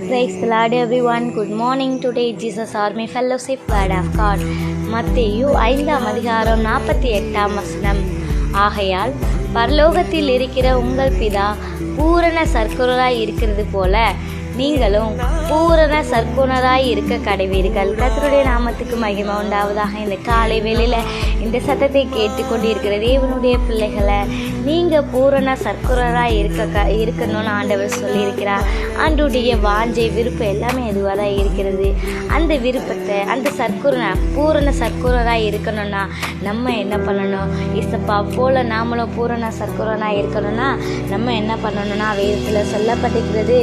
Praise the Lord everyone. Good morning. Today Jesus Army Fellowship Word of God. மத்தேயு 5:48 ஆகையால் பரலோகத்தில் இருக்கிற உங்கள் பிதா பூரண சர்க்குணராய் இருக்கிறது போல நீங்களும் பூரண சர்க்குணராய் இருக்க கடவீர்கள். கர்த்தருடைய நாமத்துக்கு மகிமை உண்டாவதாக. இந்த காலை வேளையில இந்த சத்தத்தை கேட்டுக்கொண்டு இருக்கிற தேவனுடைய பிள்ளைகளை நீங்கள் பூரண சர்க்குணராய் இருக்கணும்னு ஆண்டவர் சொல்லியிருக்கிறார். ஆண்டவருடைய வாஞ்சை விருப்பம் எல்லாமே எதுவாக தான் இருக்கிறது. அந்த விருப்பத்தை அந்த பூரண சர்க்குணராய் இருக்கணும்னா நம்ம என்ன பண்ணணும்? இசப்பா போல நாமளும் பூரண சர்க்குணராய் இருக்கணும்னா நம்ம என்ன பண்ணணும்னா வேதத்தில் சொல்லப்பட்டிருக்கிறது,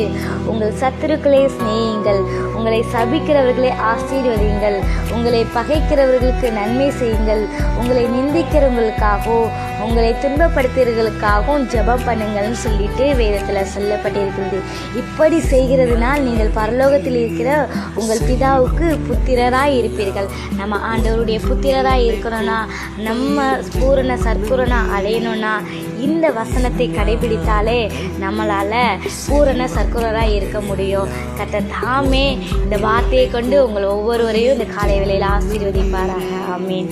உங்கள் சத்துருக்களை சிநேகியுங்கள், உங்களை சபிக்கிறவர்களை ஆசீர்வதியுங்கள், உங்களை பகைக்கிறவர்களுக்கு நன்மை செய்யுங்கள், உங்களை நிந்திக்கிறவங்களுக்காகவும் உங்களை துன்பப்படுத்துகிறவர்களுக்காகவும் ஜெபம் பண்ணுங்கள்னு சொல்லிட்டு வேதத்தில் சொல்லப்பட்டிருக்கிறது. இப்படி செய்கிறதுனால் நீங்கள் பரலோகத்தில் இருக்கிற உங்கள் பிதாவுக்கு புத்திரராய் இருப்பீர்கள். நம்ம ஆண்டவருடைய புத்திரராய் இருக்கணும்னா, நம்ம பூரண சர்க்குணனா அடையணும்னா இந்த வசனத்தை கடைபிடித்தாலே நம்மளால் பூரண சர்க்குணராய் இருக்க முடியும். கர்த்தர் தாமே இந்த வார்த்தையை கொண்டு உங்கள் ஒவ்வொருவரையும் இந்த காலை வேளையில் ஆசீர்வதிப்பாராக. ஆமீன்.